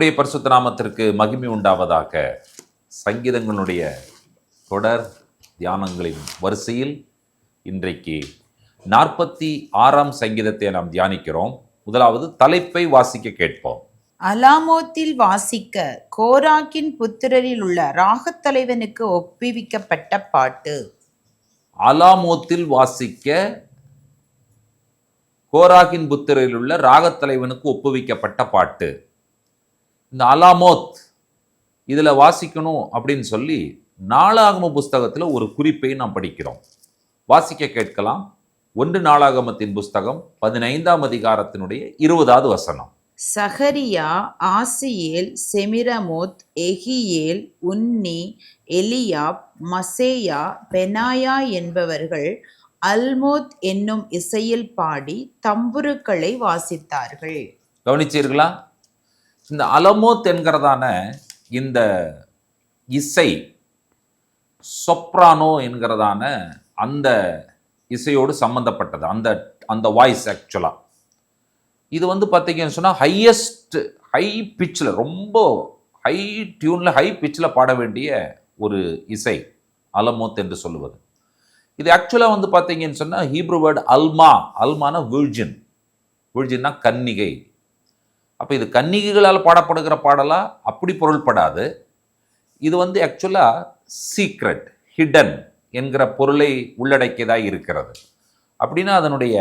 கர்த்தருடைய பரிசுத்த நாமத்திற்கு மகிமை உண்டாவதாக. சங்கீதங்களுடைய தொடர் தியானங்களின் வரிசையில் இன்றைக்கு 46ஆம் சங்கீதத்தை நாம் தியானிக்கிறோம். முதலாவது தலைப்பை வாசிக்க கேட்போம். அலாமோத்தில் வாசிக்க கோராக்கின் புத்திரரில் உள்ள ராகத்தலைவனுக்கு ஒப்புவிக்கப்பட்ட பாட்டு. அலாமோத்தில் வாசிக்க கோராகின் புத்திரரில் உள்ள ராகத்தலைவனுக்கு ஒப்புவிக்கப்பட்ட பாட்டு. இந்த அலாமோத் இதில் வாசிக்கணும் அப்படின்னு சொல்லி நாளாகம புஸ்தகத்தில் ஒரு குறிப்பை நாம் படிக்கிறோம். வாசிக்க கேட்கலாம். 1 நாளாகமத்தின் புஸ்தகம் 15ஆம் அதிகாரத்தினுடைய 20வது வசனம். சகரியா, ஆசியேல், செமிரமோத், எகியேல், உன்னி, எலியாப், மசேயா, பெனாயா என்பவர்கள் அல்மோத் என்னும் இசையில் பாடி தம்புருக்களை வாசித்தார்கள். கவனிச்சீர்களா? இந்த அலமோத் என்கிறதான இந்த இசை சொப்ரானோ என்கிறதான அந்த இசையோடு சம்பந்தப்பட்டது. அந்த வாய்ஸ் ஆக்சுவலாக இது பார்த்தீங்கன்னு சொன்னால் ஹை பிச்சில், ரொம்ப ஹை டியூனில் ஹை பிச்சில் பாட வேண்டிய ஒரு இசை அலமோத் என்று சொல்லுவது. இது ஆக்சுவலாக பார்த்தீங்கன்னு சொன்னால் ஹீப்ரு வேர்டு அல்மான விர்ஜின்னா கன்னிகை. அப்போ இது கன்னிகைகளால் பாடப்படுகிற பாடலா அப்படி பொருள்படாது. இது ஆக்சுவலாக சீக்ரெட், ஹிடன் என்கிற பொருளை உள்ளடக்கியதாக இருக்கிறது. அப்படின்னா அதனுடைய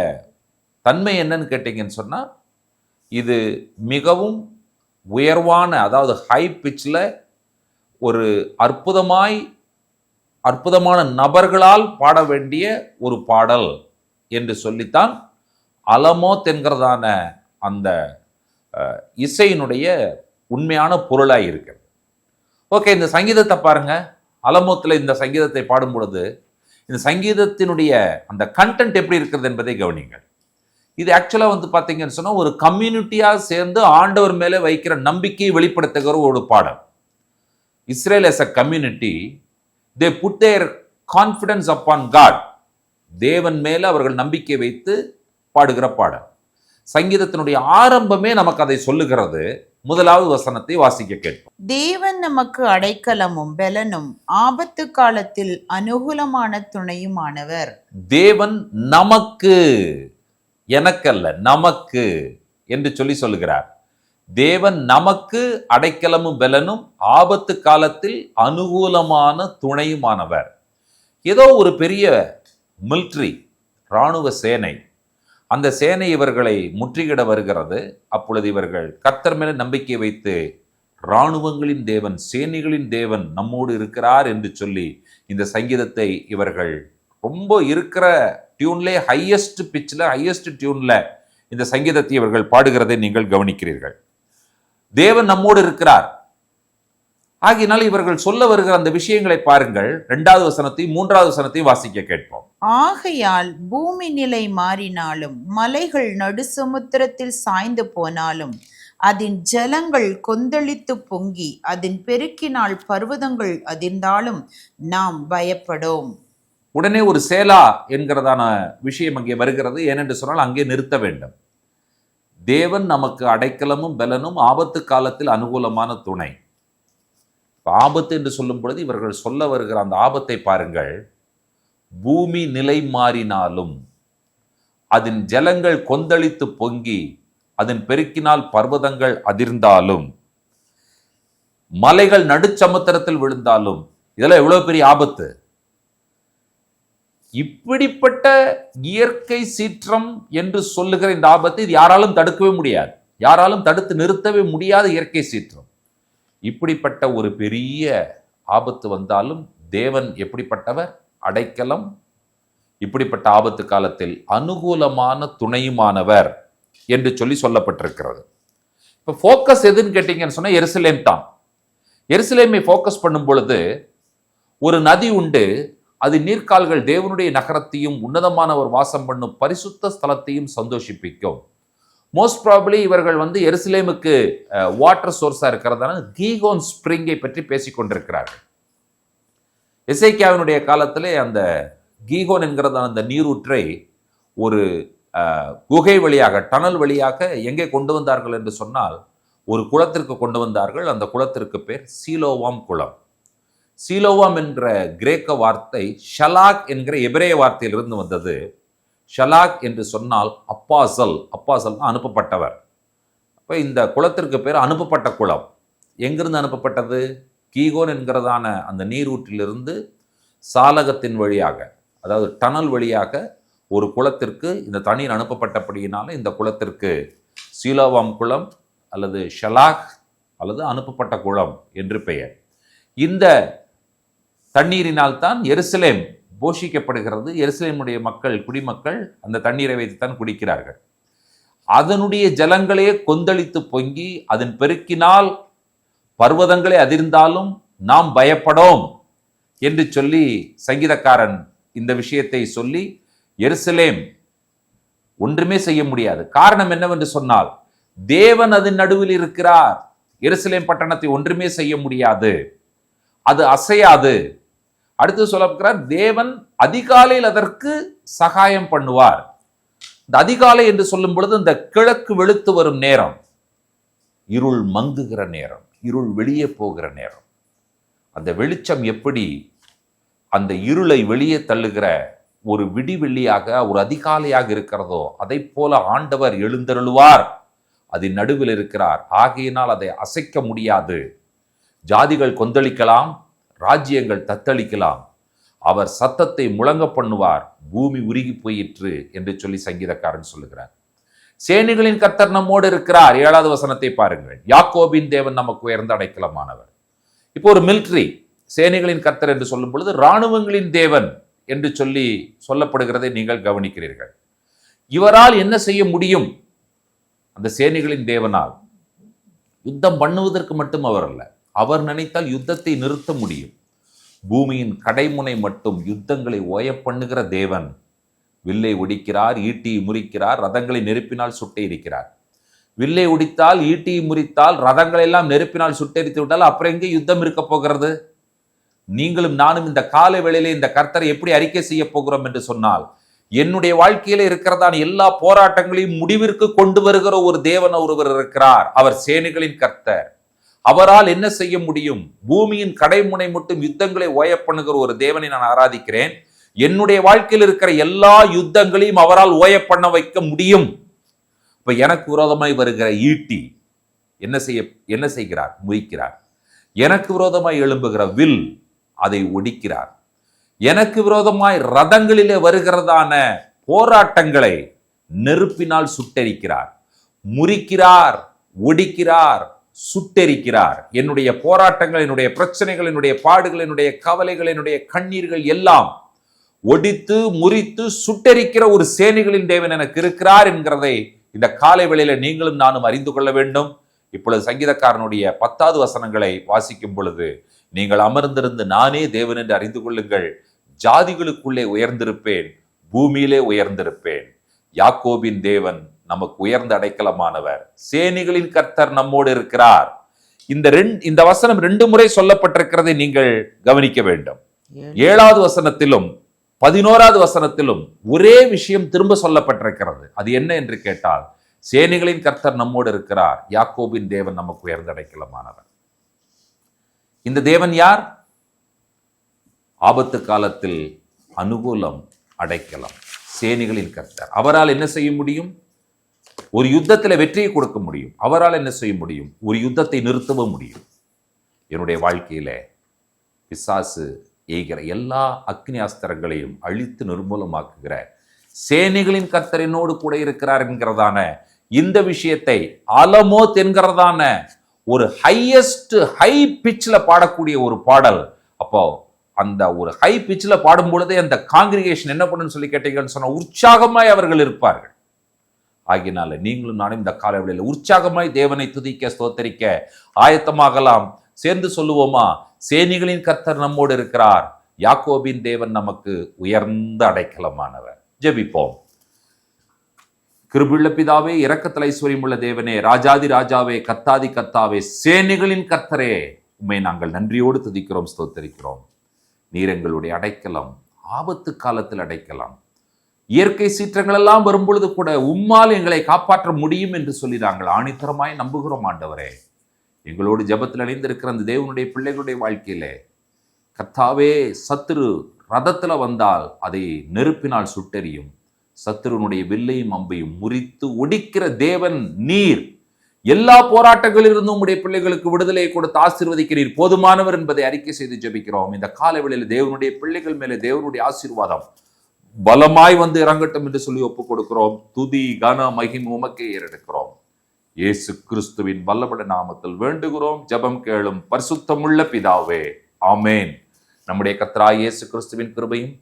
தன்மை என்னன்னு கேட்டிங்கன்னு சொன்னால், இது மிகவும் உயர்வான, அதாவது ஹை பிச்சில் ஒரு அற்புதமான நபர்களால் பாட வேண்டிய ஒரு பாடல் என்று சொல்லித்தான் அலமோத் என்கிறதான அந்த இசையினுடைய உண்மையான பொருளாக இருக்கிறது. ஓகே, இந்த சங்கீதத்தை பாருங்க. அலமோத்தில் இந்த சங்கீதத்தை பாடும் பொழுது இந்த சங்கீதத்தினுடைய அந்த கண்டென்ட் எப்படி இருக்கிறது என்பதை கவனிங்கள். இது ஆக்சுவலாக பார்த்தீங்கன்னு சொன்னால் ஒரு கம்யூனிட்டியாக சேர்ந்து ஆண்டவர் மேலே வைக்கிற நம்பிக்கையை வெளிப்படுத்துகிற ஒரு பாடல். Israel as a community, they put their confidence upon God. தேவன் மேலே அவர்கள் நம்பிக்கை வைத்து பாடுகிற பாடல். சங்கீதத்தினுடைய ஆரம்பமே நமக்கு அதை சொல்லுகிறது. முதலாவது வசனத்தை வாசிக்க கேட்போம். தேவன் நமக்கு அடைக்கலமும் பெலனும் ஆபத்து காலத்தில் அனுகூலமான துணையுமானவர். தேவன் நமக்கு, எனக்கல்ல, நமக்கு என்று சொல்லுகிறார். தேவன் நமக்கு அடைக்கலமும் பெலனும் ஆபத்து காலத்தில் அனுகூலமான துணையுமானவர். ஏதோ ஒரு பெரிய மிலிட்ரி, இராணுவ சேனை, அந்த சேனை இவர்களை முற்றுகிட வருகிறது. அப்பொழுது இவர்கள் கர்த்தர் மேலே நம்பிக்கை வைத்து, இராணுவங்களின் தேவன், சேனைகளின் தேவன் நம்மோடு இருக்கிறார் என்று சொல்லி இந்த சங்கீதத்தை இவர்கள் ரொம்ப இருக்கிற டியூன்லே ஹையஸ்ட் பிச்சில், ஹையஸ்ட் டியூன்ல இந்த சங்கீதத்தை இவர்கள் பாடுகிறதை நீங்கள் கவனிக்கிறீர்கள். தேவன் நம்மோடு இருக்கிறார். ஆகினால் இவர்கள் சொல்ல வருகிற அந்த விஷயங்களை பாருங்கள். 2வது வசனத்தையும் 3வது வசனத்தையும் வாசிக்க கேட்போம். ஆகையால் பூமி நிலை மாறினாலும், மலைகள் நடு சமுத்திரத்தில் சாய்ந்து போனாலும், அதன் ஜலங்கள் கொந்தளித்து பொங்கி, அதன் பெருக்கினால் பர்வதங்கள் அதிர்ந்தாலும் நாம் பயப்படோம். உடனே ஒரு சேலா என்கிறதான விஷயம் அங்கே வருகிறது. ஏனென்று சொன்னால் அங்கே நிறுத்த வேண்டும். தேவன் நமக்கு அடைக்கலமும் பெலனும் ஆபத்து காலத்தில் அனுகூலமான துணை. ஆபத்து என்று சொல்லும் பொழுது இவர்கள் சொல்ல வருகிற அந்த ஆபத்தை பாருங்கள். பூமி நிலை மாறினாலும், அதன் ஜலங்கள் கொந்தளித்து பொங்கி, அதன் பெருக்கினால் பர்வதங்கள் அதிர்ந்தாலும், மலைகள் நடுச்சமுத்திரத்தில் விழுந்தாலும், இதெல்லாம் எவ்வளவு பெரிய ஆபத்து! இப்படிப்பட்ட இயற்கை சீற்றம் என்று சொல்லுகிற இந்த ஆபத்தை இது யாராலும் தடுக்கவே முடியாது. யாராலும் தடுத்து நிறுத்தவே முடியாத இயற்கை சீற்றம். இப்படிப்பட்ட ஒரு பெரிய ஆபத்து வந்தாலும் தேவன் எப்படிப்பட்டவர்? அடைக்கலம். இப்படிப்பட்ட ஆபத்து காலத்தில் அனுகூலமான துணையுமானவர் என்று சொல்லப்பட்டிருக்கிறது. இப்போ ஃபோக்கஸ் எதுன்னு கேட்டீங்கன்னு சொன்னா எருசலேம் தான். எருசலேமை ஃபோக்கஸ் பண்ணும் பொழுது ஒரு நதி உண்டு. அது நீர்க்கால்கள் தேவனுடைய நகரத்தையும் உன்னதமானவர் வாசம் பண்ணும் பரிசுத்த ஸ்தலத்தையும் சந்தோஷிப்பிக்கும். மோஸ்ட் ப்ராபபிளி இவர்கள் எருசலேமுக்கு வாட்டர் சோர்ஸா இருக்கிறதான கீகோன் ஸ்பிரிங்கை பற்றி பேசிக்கொண்டிருக்கிறார்கள். எசேக்கியாவினுடைய காலத்திலே அந்த கீகோன் என்கிறதான அந்த நீரூற்றை ஒரு குகை வழியாக, டனல் வழியாக எங்கே கொண்டு வந்தார்கள் என்று சொன்னால், ஒரு குளத்திற்கு கொண்டு வந்தார்கள். அந்த குளத்திற்கு பேர் சீலோவாம் குளம். சீலோவாம் என்ற கிரேக்க வார்த்தை ஷலாக் என்கிற எபிரேய வார்த்தையிலிருந்து வந்தது. ஷலாக் என்று சொன்னால் அப்பாசல், அப்பாசல் அனுப்பப்பட்டவர். இப்போ இந்த குளத்திற்கு பேர் அனுப்பப்பட்ட குளம். எங்கிருந்து அனுப்பப்பட்டது? கீகோன் என்கிறதான அந்த நீரூற்றிலிருந்து சாலகத்தின் வழியாக, அதாவது டனல் வழியாக ஒரு குளத்திற்கு இந்த தண்ணீர் அனுப்பப்பட்டபடியினால இந்த குளத்திற்கு சீலோவாம் குளம் அல்லது ஷலாக் அல்லது அனுப்பப்பட்ட குளம் என்று பெயர். இந்த தண்ணீரினால் தான் எருசலேம் போஷிக்கப்படுகிறது. எருசலேமுடைய மக்கள், குடிமக்கள் அந்த தண்ணீரை வைத்துத்தான் குடிக்கிறார்கள். அதனுடைய ஜலங்களே கொந்தளித்து பொங்கி அதன் பெருக்கினால் பர்வதங்களே அதிர்ந்தாலும் நாம் பயப்படோம் என்று சொல்லி சங்கீதக்காரன் இந்த விஷயத்தை சொல்லி, எருசலேம் ஒன்றுமே செய்ய முடியாது. காரணம் என்னவென்று சொன்னால், தேவன் அதன் நடுவில் இருக்கிறார். எருசலேம் பட்டணத்தை ஒன்றுமே செய்ய முடியாது, அது அசையாது. அடுத்து சொல்லப்படுகிறார், தேவன் அதிகாலையில் அதற்கு சகாயம் பண்ணுவார். இந்த அதிகாலை என்று சொல்லும் பொழுது இந்த கிழக்கு வெளுத்து வரும் நேரம், இருள் மங்குகிற நேரம், இருள் வெளியே போகிற நேரம். அந்த வெளிச்சம் எப்படி அந்த இருளை வெளியே தள்ளுகிற ஒரு விடிவெள்ளியாக, ஒரு அதிகாலையாக இருக்கிறதோ, அதை போல ஆண்டவர் எழுந்தருளுவார். அதன் நடுவில் இருக்கிறார். ஆகையினால் அதை அசைக்க முடியாது. ஜாதிகள் கொந்தளிக்கலாம், ராஜ்யங்கள் தத்தளிக்கலாம், அவர் சத்தத்தை முழங்க பண்ணுவார். பூமி உருகி போயிற்று என்று சொல்லி சங்கீதக்காரன் சொல்லுகிறார். சேனைகளின் கர்த்தர் நம்மோடு இருக்கிறார். 7வது வசனத்தை பாருங்கள். யாக்கோபின் தேவன் நமக்கு உயர்ந்த அடைக்கலமானவர். இப்போ ஒரு மிலிட்டரி, சேனைகளின் கர்த்தர் என்று சொல்லும் பொழுது இராணுவங்களின் தேவன் என்று சொல்லி சொல்லப்படுகிறதை நீங்கள் கவனிக்கிறீர்கள். இவரால் என்ன செய்ய முடியும்? அந்த சேனைகளின் தேவனால் யுத்தம் பண்ணுவதற்கு மட்டும் அவர் அல்ல, அவர் நினைத்தால் யுத்தத்தை நிறுத்த முடியும். பூமியின் கடைமுனை மட்டும் யுத்தங்களை ஓய பண்ணுகிற தேவன். வில்லை ஒடிக்கிறார், ஈட்டியை முறிக்கிறார், ரதங்களை நெருப்பினால் சுட்டெரிக்கிறார். வில்லை ஒடித்தால், ஈட்டியை முறித்தால், ரதங்களை எல்லாம் நெருப்பினால் சுட்டெரித்து விட்டால் அப்புறம் எங்கே யுத்தம் இருக்க போகிறது? நீங்களும் நானும் இந்த கால வேளையிலே இந்த கர்த்தரை எப்படி அறிக்கை செய்ய போகிறோம் என்று சொன்னால், என்னுடைய வாழ்க்கையில இருக்கிறதான எல்லா போராட்டங்களையும் முடிவிற்கு கொண்டு வருகிற ஒரு தேவன் ஒருவர் இருக்கிறார். அவர் சேனைகளின் கர்த்தர். அவரால் என்ன செய்ய முடியும்? பூமியின் கடைமுனை மட்டும் யுத்தங்களை ஓய பண்ணுகிற ஒரு தேவனை நான் ஆராதிக்கிறேன். என்னுடைய வாழ்க்கையில் இருக்கிற எல்லா யுத்தங்களையும் அவரால் ஓய பண்ண வைக்க முடியும். இப்ப எனக்கு விரோதமாய் வருகிற ஈட்டி என்ன செய்கிறார்? முறிக்கிறார். எனக்கு விரோதமாய் எழும்புகிற வில் அதை ஒடிக்கிறார். எனக்கு விரோதமாய் ரதங்களிலே வருகிறதான போராட்டங்களை நெருப்பினால் சுட்டெரிக்கிறார், முறிக்கிறார், ஒடிக்கிறார், சுட்டெரிக்கிறார். என்னுடைய போராட்டங்கள், என்னுடைய பிரச்சனைகள், என்னுடைய பாடுகள், என்னுடைய கவலைகள், என்னுடைய கண்ணீர்கள் எல்லாம் ஒடித்து முறித்து சுட்டெரிக்கிற ஒரு சேனைகளின் தேவன் எனக்கு இருக்கிறார் என்கிறதை இந்த காலை வேளையில நீங்களும் நானும் அறிந்து கொள்ள வேண்டும். இப்பொழுது சங்கீதக்காரனுடைய 10வது வசனங்களை வாசிக்கும் பொழுது, நீங்கள் அமர்ந்திருந்து நானே தேவன் என்று அறிந்து கொள்ளுங்கள், ஜாதிகளுக்குள்ளே உயர்ந்திருப்பேன், பூமியிலே உயர்ந்திருப்பேன். யாக்கோபின் தேவன் நமக்கு உயர்ந்த அடைக்கலமானவர். சேனைகளின் கர்த்தர் நம்மோடு இருக்கிறார். இந்த வசனம் 2 முறை சொல்லப்பட்டிருக்கிறதை நீங்கள் கவனிக்க வேண்டும். 7வது வசனத்திலும் 11வது வசனத்திலும் ஒரே விஷயம் திரும்ப சொல்லப்பட்டிருக்கிறது. அது என்ன என்று கேட்டால், சேனைகளின் கர்த்தர் நம்மோடு இருக்கிறார், யாக்கோபின் தேவன் நமக்கு உயர்ந்த அடைக்கலமானவர். இந்த தேவன் யார்? ஆபத்து காலத்தில் அனுகூலம், அடைக்கலம், சேனைகளின் கர்த்தர். அவரால் என்ன செய்ய முடியும்? ஒரு யுத்தத்தில் வெற்றியை கொடுக்க முடியும். அவரால் என்ன செய்ய முடியும்? ஒரு யுத்தத்தை நிறுத்தவும் முடியும். என்னுடைய வாழ்க்கையில பிசாசு எய்கிற எல்லா அக்னி அஸ்திரங்களையும் அழித்து நிர்மூலமாக்குகிற சேனைகளின் கர்த்தர் என்னோடு கூட இருக்கிறார் என்கிறதான இந்த விஷயத்தை அலமோத் என்கிறதான ஒரு ஹை பிச்சில் பாடக்கூடிய ஒரு பாடல். அப்போ அந்த ஒரு ஹை பிச்சில் பாடும் பொழுதே அந்த காங்கிரிகேஷன் என்ன பண்ணுன்னு சொல்லி கேட்டீங்கன்னு சொன்னா உற்சாகமாய் அவர்கள் இருப்பார்கள். ஆகினால நீங்களும் நானும் இந்த காலவெளியில் உற்சாகமாய் தேவனை துதிக்க ஸ்தோத்தரிக்க ஆயத்தமாகலாம். சேர்ந்து சொல்லுவோமா? சேனைகளின் கர்த்தர் நம்மோடு இருக்கிறார், யாக்கோபின் தேவன் நமக்கு உயர்ந்த அடைக்கலமானவர். ஜெபிப்போம். கிருபையுள்ள பிதாவே, இரக்கத்தில் ஐஸ்வர்யம் உள்ள தேவனே, ராஜாதி ராஜாவே, கத்தாதி கத்தாவே, சேனைகளின் கர்த்தரே, உம்மை நாங்கள் நன்றியோடு துதிக்கிறோம், ஸ்தோத்தரிக்கிறோம். நீர் எங்களுடைய அடைக்கலம், ஆபத்து காலத்தில் அடைக்கலாம். இயற்கை சீற்றங்கள் எல்லாம் வரும்பொழுது கூட உம்மால் எங்களை காப்பாற்ற முடியும் என்று சொல்லி நாங்கள் ஆணித்தரமாய் நம்புகிறோம் ஆண்டவரே. எங்களோடு ஜெபத்தில் இணைந்திருக்கிற அந்த தேவனுடைய பிள்ளைகளுடைய வாழ்க்கையிலே கர்த்தாவே, சத்துரு ரதத்துல வந்தால் அதை நெருப்பினால் சுட்டெரியும், சத்துருனுடைய வில்லையும் அம்பையும் முறித்து ஒடிக்கிற தேவன் நீர். எல்லா போராட்டங்களிலிருந்தும் உம்முடைய பிள்ளைகளுக்கு விடுதலை கொடுத்து ஆசீர்வதிக்கிறீர், போதுமானவர் என்பதை அறிக்கை செய்து ஜெபிக்கிறோம். இந்த காலவெளியில் தேவனுடைய பிள்ளைகள் மேலே தேவனுடைய ஆசீர்வாதம் பலமாய் வந்து இறங்கட்டும் என்று சொல்லி ஒப்புக் கொடுக்கிறோம். துதி கன மகிமை உமக்கே ஏறெடுக்கிறோம். இயேசு கிறிஸ்துவின் வல்லபட நாமத்தில் வேண்டுகிறோம், ஜெபம் கேளும் பரிசுத்தமுள்ள பிதாவே, ஆமேன். நம்முடைய கர்த்தராகிய இயேசு கிறிஸ்துவின் கிருபையும்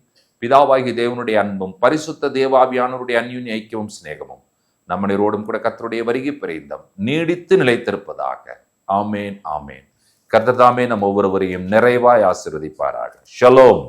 பிதாவாகிய தேவனுடைய அன்பும் பரிசுத்த தேவாவியானவருடைய அந்யோன்ய ஐக்கியமும் சிநேகமும் நம்மளோடும் கூட கர்த்தருடைய வருகை பிரைந்தம் நீடித்து நிலைத்திருப்பதாக. ஆமேன், ஆமேன். கர்த்தர் தாமே நம் ஒவ்வொருவரையும் நிறைவாய் ஆசீர்வதிப்பாராக. ஷலோம்.